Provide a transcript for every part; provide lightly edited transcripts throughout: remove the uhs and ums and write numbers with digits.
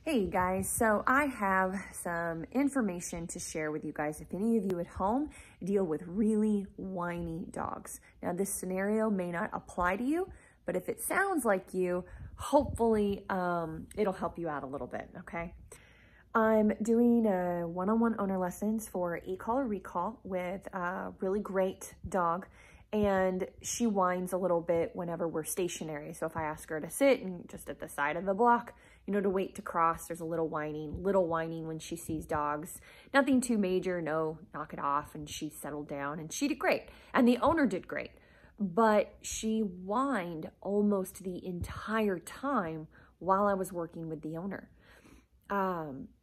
Hey guys, so I have some information to share with you guys if any of you at home deal with really whiny dogs. Now this scenario may not apply to you, but if it sounds like you, hopefully it'll help you out a little bit, okay? I'm doing a one-on-one owner lessons for e-collar recall with a really great dog, and she whines a little bit whenever we're stationary. So if I ask her to sit and just at the side of the block, you know, to wait to cross, there's a little whining when she sees dogs. Nothing too major, no, knock it off, and she settled down and she did great. And the owner did great, but she whined almost the entire time while I was working with the owner.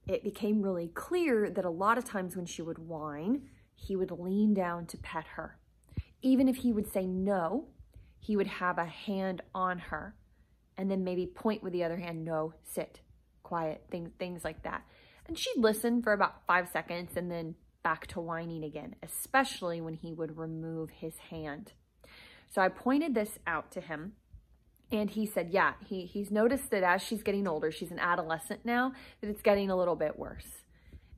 It became really clear that a lot of times when she would whine, he would lean down to pet her. Even if he would say no, he would have a hand on her and then maybe point with the other hand, no, sit, quiet, things like that. And she'd listen for about 5 seconds and then back to whining again, especially when he would remove his hand. So I pointed this out to him, and he said, yeah, he's noticed that as she's getting older, she's an adolescent now, that it's getting a little bit worse.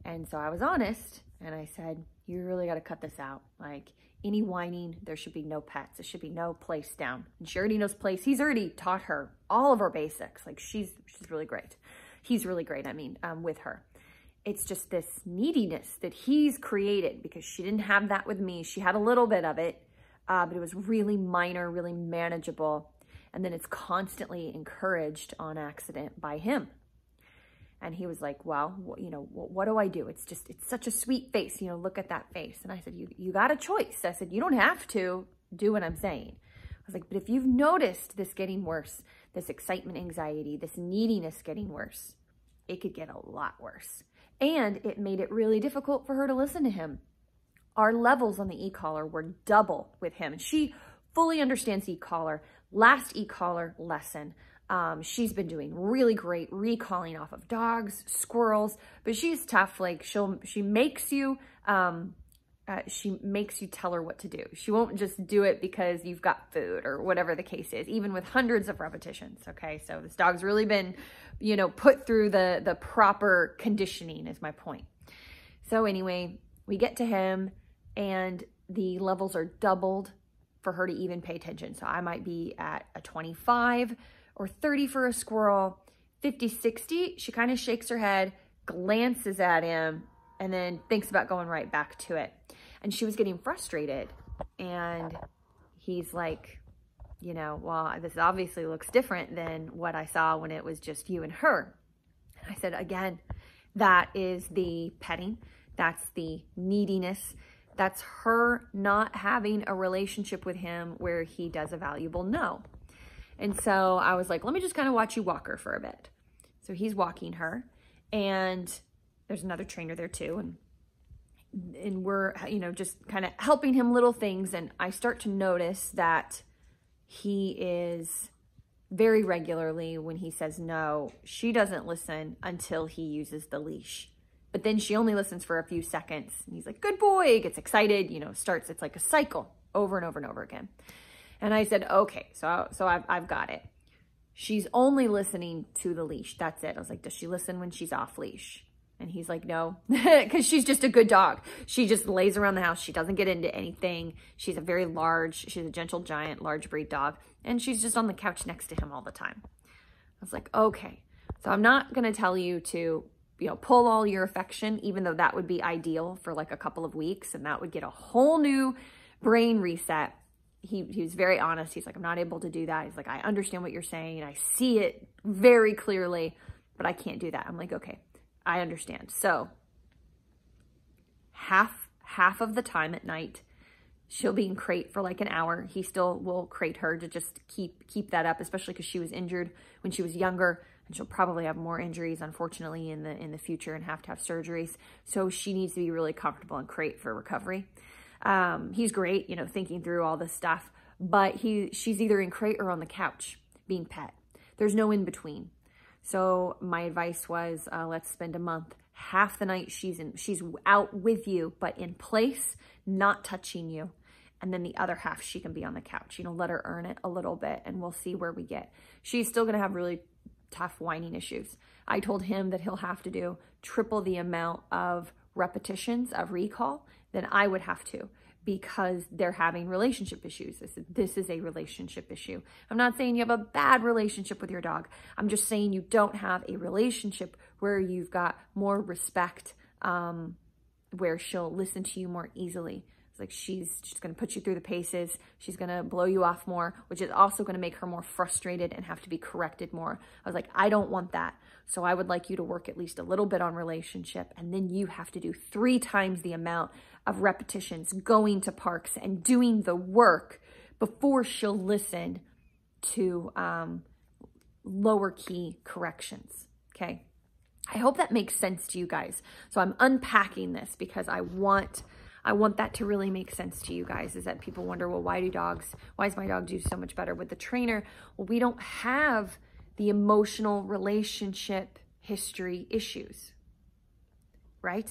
And so I was honest, and I said, you really got to cut this out. Like, any whining, there should be no pets. There should be no place down. And she already knows place. He's already taught her all of her basics. Like, she's really great. He's really great, with her. It's just this neediness that he's created because she didn't have that with me. She had a little bit of it, but it was really minor, really manageable. And then it's constantly encouraged on accident by him. And he was like, well, you know, what do I do? It's such a sweet face. You know, look at that face. And I said, you got a choice. I said, you don't have to do what I'm saying. I was like, but if you've noticed this getting worse, this excitement, anxiety, this neediness getting worse, it could get a lot worse. And it made it really difficult for her to listen to him. Our levels on the e-collar were double with him. And she fully understands e-collar. Last e-collar lesson, she's been doing really great recalling off of dogs, squirrels, but she's tough. Like she makes you tell her what to do. She won't just do it because you've got food or whatever the case is, even with hundreds of repetitions. Okay. So this dog's really been, you know, put through the proper conditioning is my point. So anyway, we get to him and the levels are doubled for her to even pay attention. So I might be at a 25 or 30 for a squirrel, 50, 60. She kind of shakes her head, glances at him, and then thinks about going right back to it. And she was getting frustrated. And he's like, you know, well, this obviously looks different than what I saw when it was just you and her. And I said, again, that is the petting. That's the neediness. That's her not having a relationship with him where he does a valuable no. And so I was like, let me just kind of watch you walk her for a bit. So he's walking her, and there's another trainer there too. And we're, you know, just kind of helping him little things. And I start to notice that he is very regularly, when he says no, she doesn't listen until he uses the leash. But then she only listens for a few seconds. And he's like, good boy, gets excited, you know, starts, it's like a cycle over and over and over again. And I said, okay, so I've got it. She's only listening to the leash. That's it. I was like, does she listen when she's off leash? And he's like, no, because she's just a good dog. She just lays around the house. She doesn't get into anything. She's a gentle giant, large breed dog. And she's just on the couch next to him all the time. I was like, okay, so I'm not going to tell you to, you know, pull all your affection, even though that would be ideal for like a couple of weeks. And that would get a whole new brain reset. He was very honest. He's like, I'm not able to do that. He's like, I understand what you're saying. I see it very clearly, but I can't do that. I'm like, okay, I understand. So half of the time at night, she'll be in crate for like an hour. He still will crate her to just keep that up, especially because she was injured when she was younger, and she'll probably have more injuries, unfortunately, in the future and have to have surgeries. So she needs to be really comfortable in crate for recovery. He's great, you know, thinking through all this stuff, but she's either in crate or on the couch being pet. There's no in between. So my advice was, let's spend a month. Half the night she's out with you, but in place, not touching you. And then the other half, she can be on the couch. You know, let her earn it a little bit, and we'll see where we get. She's still going to have really tough whining issues. I told him that he'll have to do triple the amount of repetitions of recall than I would have to, because they're having relationship issues. This is a relationship issue. I'm not saying you have a bad relationship with your dog. I'm just saying you don't have a relationship where you've got more respect, where she'll listen to you more easily. It's like she's going to put you through the paces. She's going to blow you off more, which is also going to make her more frustrated and have to be corrected more. I was like, I don't want that. So I would like you to work at least a little bit on relationship, and then you have to do 3 times the amount of repetitions going to parks and doing the work before she'll listen to lower key corrections. Okay. I hope that makes sense to you guys. So I'm unpacking this because I want that to really make sense to you guys, is that people wonder, well, why does my dog do so much better with the trainer? Well, we don't have the emotional relationship history issues, right?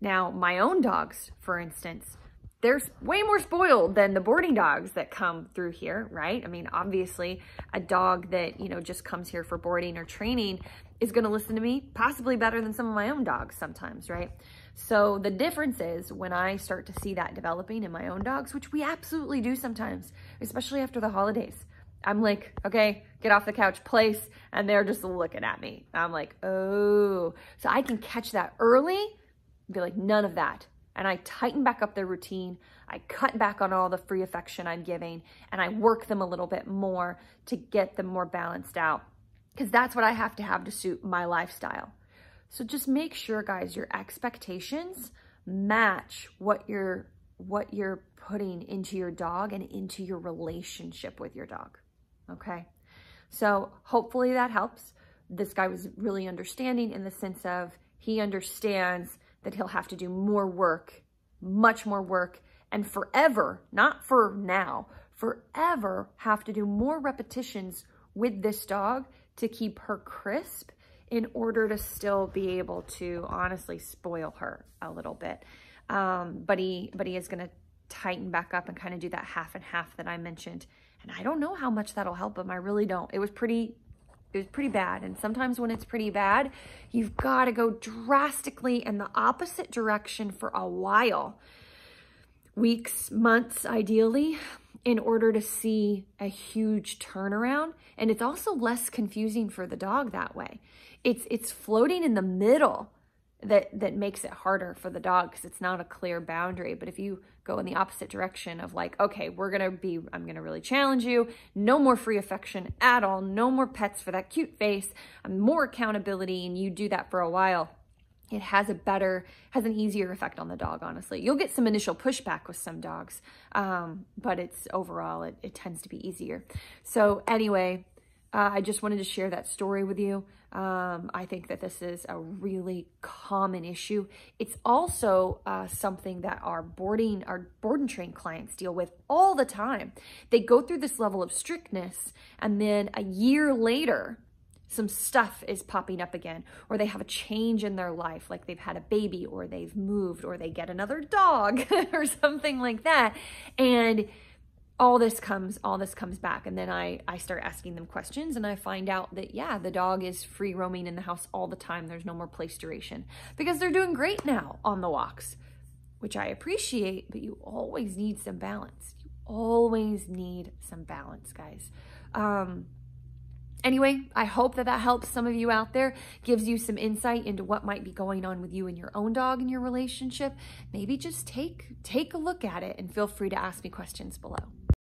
Now, my own dogs, for instance, they're way more spoiled than the boarding dogs that come through here, right? I mean, obviously, a dog that, you know, just comes here for boarding or training is going to listen to me possibly better than some of my own dogs sometimes, right? So the difference is when I start to see that developing in my own dogs, which we absolutely do sometimes, especially after the holidays. I'm like, okay, get off the couch, place, and they're just looking at me. I'm like, oh. So I can catch that early and be like, none of that. And I tighten back up their routine. I cut back on all the free affection I'm giving, and I work them a little bit more to get them more balanced out, because that's what I have to suit my lifestyle. So just make sure, guys, your expectations match what you're putting into your dog and into your relationship with your dog. Okay. So hopefully that helps. This guy was really understanding in the sense of he understands that he'll have to do more work, much more work, and forever, not for now, forever have to do more repetitions with this dog to keep her crisp in order to still be able to honestly spoil her a little bit. But he is going to tighten back up and kind of do that half and half that I mentioned. And I don't know how much that'll help him. I really don't. It was pretty bad. And sometimes when it's pretty bad, you've got to go drastically in the opposite direction for a while. Weeks, months, ideally, in order to see a huge turnaround. And it's also less confusing for the dog that way. It's floating in the middle that makes it harder for the dog, because it's not a clear boundary. But if you go in the opposite direction of like, okay, I'm going to really challenge you. No more free affection at all. No more pets for that cute face. More accountability. And you do that for a while. It has an easier effect on the dog, honestly. You'll get some initial pushback with some dogs, but overall, it tends to be easier. So anyway, I just wanted to share that story with you. I think that this is a really common issue. It's also something that our board and train clients deal with all the time. They go through this level of strictness, and then a year later, some stuff is popping up again, or they have a change in their life, like they've had a baby, or they've moved, or they get another dog or something like that. And all this comes back. And then I start asking them questions, and I find out that, yeah, the dog is free roaming in the house all the time. There's no more place duration because they're doing great now on the walks, which I appreciate, but you always need some balance. You always need some balance, guys. Anyway, I hope that helps some of you out there, gives you some insight into what might be going on with you and your own dog and your relationship. Maybe just take a look at it, and feel free to ask me questions below.